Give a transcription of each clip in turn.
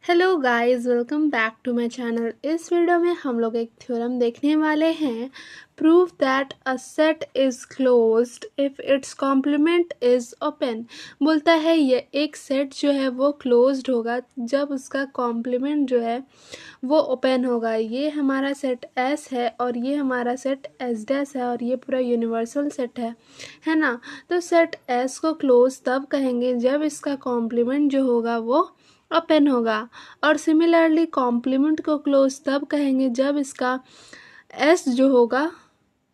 Hello guys, welcome back to my channel. इस video में हम लोग एक थ्योरम देखने वाले हैं। Prove that a set is closed if its complement is open. बोलता है ये एक सेट जो है वो क्लोज्ड होगा जब उसका कॉम्प्लीमेंट जो है वो ओपन होगा। ये हमारा सेट एस है और ये हमारा सेट एस डैश है और ये पूरा यूनिवर्सल सेट है ना। तो सेट एस को क्लोज तब कहेंगे जब इसका कॉम्प्लीमेंट जो होगा वो ओपन होगा, और सिमिलरली कॉम्प्लीमेंट को क्लोज तब कहेंगे जब इसका एस जो होगा,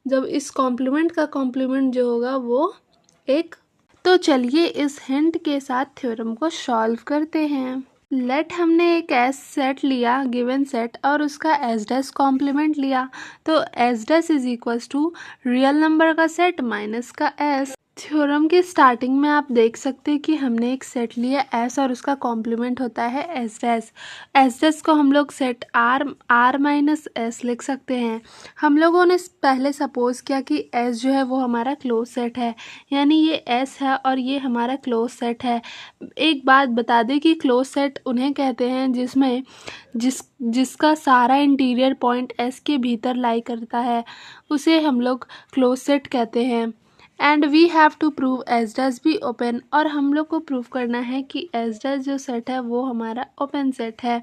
जब इस कॉम्प्लीमेंट का कॉम्प्लीमेंट जो होगा वो एक। तो चलिए इस हिंट के साथ थ्योरम को सॉल्व करते हैं। लेट हमने एक एस सेट लिया, गिवन सेट, और उसका एस डैश कॉम्प्लीमेंट लिया। तो S dash is equals to real number का सेट माइनस का एस। थ्योरम की स्टार्टिंग में आप देख सकते हैं कि हमने एक सेट लिया एस और उसका कॉम्प्लीमेंट होता है एस डैश। एस डैश को हम लोग सेट आर माइनस एस लिख सकते हैं। हम लोगों ने पहले सपोज किया कि एस जो है वो हमारा क्लोज सेट है, यानी ये एस है और ये हमारा क्लोज सेट है। एक बात बता दें कि क्लोज सेट उन्हें कहते हैं जिसमें जिसका सारा इंटीरियर पॉइंट एस के भीतर लाई करता है, उसे हम लोग क्लोज सेट कहते हैं। And we have to prove S dash भी ओपन, और हम लोग को प्रूव करना है कि एस डैश जो सेट है वो हमारा ओपन सेट है।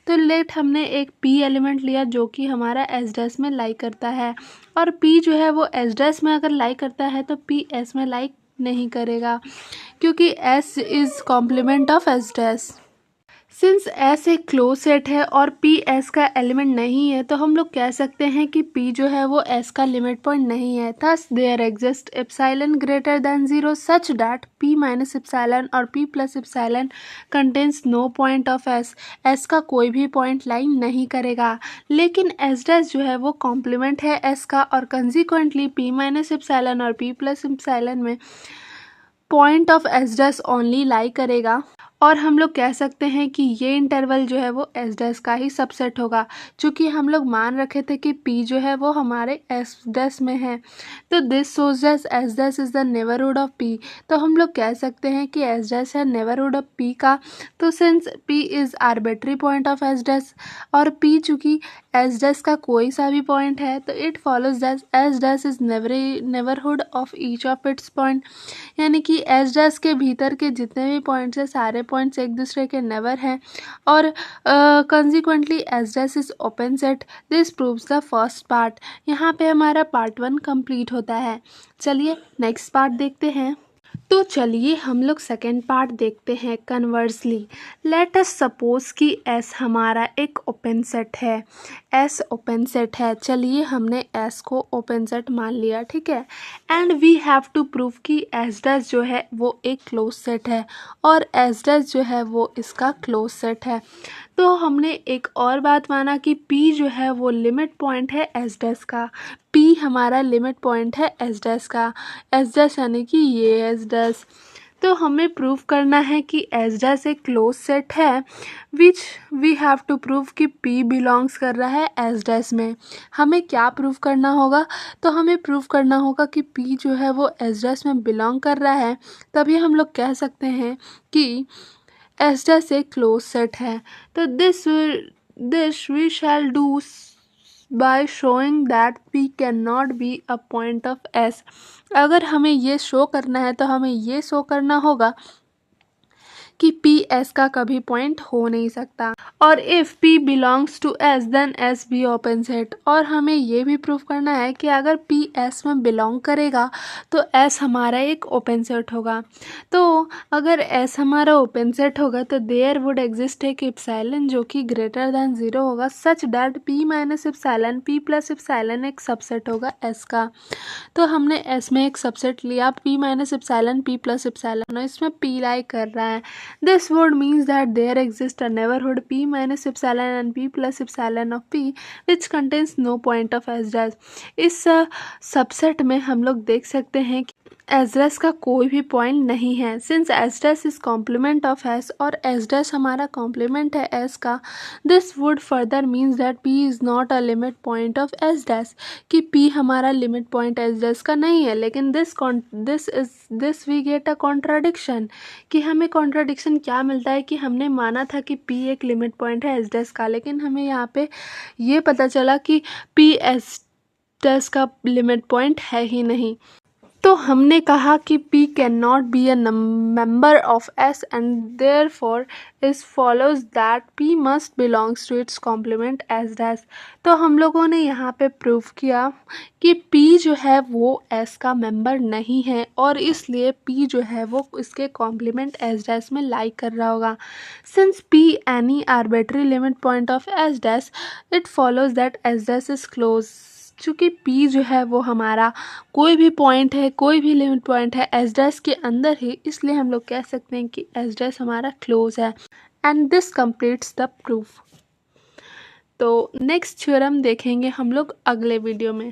तो लेट हमने एक पी एलिमेंट लिया जो कि हमारा एस डैश में लाई करता है, और पी जो है वो एस डैश में अगर लाई करता है तो पी एस में लाई नहीं करेगा, क्योंकि S is complement of S dash. Since S एक क्लोज सेट है और पी एस का एलिमेंट नहीं है, तो हम लोग कह सकते हैं कि पी जो है वो एस का लिमिट पॉइंट नहीं है। Thus there exist epsilon greater than 0 such that P minus epsilon और P plus epsilon contains no point of S. S का कोई भी पॉइंट लाइन नहीं करेगा, लेकिन एस डैश जो है वो कॉम्प्लीमेंट है एस का, और कंसिक्वेंटली पी माइनस एप्सिलॉन और पी प्लस एप्सिलॉन में point of S dash only lie करेगा। और हम लोग कह सकते हैं कि ये इंटरवल जो है वो एस डैश का ही सबसेट होगा, चूँकि हम लोग मान रखे थे कि पी जो है वो हमारे एस डैश में है। तो this shows that S dash is the neighbourhood of P. तो हम लोग कह सकते हैं कि एस डैश है नेबरहुड ऑफ पी का। तो since P is arbitrary point of S dash, और पी चूँकि एस डैश का कोई सा भी पॉइंट है, तो it follows that S dash is neighbourhood of each of its point, यानी कि एस डैश के भीतर के जितने भी पॉइंट्स हैं सारे पॉइंट्स एक दूसरे के नेबर हैं, और consequently S dash is open set. This proves the first part. यहाँ पे हमारा पार्ट 1 कंप्लीट होता है। चलिए नेक्स्ट पार्ट देखते हैं। तो चलिए हम लोग सेकेंड पार्ट देखते हैं। कन्वर्सली लेट अस सपोज कि एस हमारा एक ओपन सेट है, एस ओपन सेट है। चलिए हमने एस को ओपन सेट मान लिया, ठीक है। And we have to prove कि एस डैश जो है वो एक क्लोज सेट है और एस डैश जो है वो इसका क्लोज सेट है। तो हमने एक और बात माना कि P जो है वो लिमिट पॉइंट है एस डैश का। P हमारा लिमिट पॉइंट है एस डैश का, एस डैश यानी कि ये एस डैश। तो हमें प्रूव करना है कि एस डैश एक क्लोज सेट है, which we have to prove कि P बिलोंग्स कर रहा है एस डैश में। हमें क्या प्रूव करना होगा? तो हमें प्रूव करना होगा कि P जो है वो एस डैश में बिलोंग कर रहा है, तभी हम लोग कह सकते हैं कि एस डैश एक क्लोज सेट है। तो this we shall do by showing that P can not be a point of S। अगर हमें ये शो करना है तो हमें ये शो करना होगा कि P S का कभी पॉइंट हो नहीं सकता, और if P belongs to S then S भी ओपन सेट। और हमें ये भी प्रूव करना है कि अगर P S में बिलोंग करेगा तो S हमारा एक ओपन सेट होगा। तो अगर S हमारा ओपन सेट होगा तो देयर वुड एग्जिस्ट एक एप्सिलॉन जो कि ग्रेटर देन 0 होगा, such that P minus epsilon P plus epsilon एक सबसेट होगा S का। तो हमने S में एक सबसेट लिया P minus epsilon P plus epsilon, इसमें P लाई कर रहा है। This would means that there exists a neighborhood P minus epsilon and P plus epsilon of P which contains no point of S dash। इस subset में हम लोग देख सकते हैं कि एस डैश का कोई भी पॉइंट नहीं है। Since S dash is complement of S और एस डैश हमारा कॉम्प्लीमेंट है एस का, this would further means that P is not a limit point of S dash, कि पी हमारा लिमिट पॉइंट एस डैश का नहीं है। लेकिन this we get a contradiction, कि हमें कॉन्ट्राडिक्शन क्या मिलता है कि हमने माना था कि पी एक लिमिट पॉइंट है एस डैश का, लेकिन हमें यहाँ पे ये पता चला कि पी एस डैश का लिमिट पॉइंट है ही नहीं। तो हमने कहा कि P can not be a member of S and therefore is follows that P must belongs to its complement S dash. तो हम लोगों ने यहाँ पे प्रूव किया कि P जो है वो S का मेंबर नहीं है और इसलिए P जो है वो इसके कॉम्प्लीमेंट S डैश में लाई कर रहा होगा। Since P any arbitrary limit point of S dash, it follows that S dash is close. चूँकि P जो है वो हमारा कोई भी पॉइंट है, कोई भी लिमिट पॉइंट है एस डैश के अंदर ही, इसलिए हम लोग कह सकते हैं कि एस डैश हमारा क्लोज है and this completes the proof. तो नेक्स्ट थ्योरम देखेंगे हम लोग अगले वीडियो में।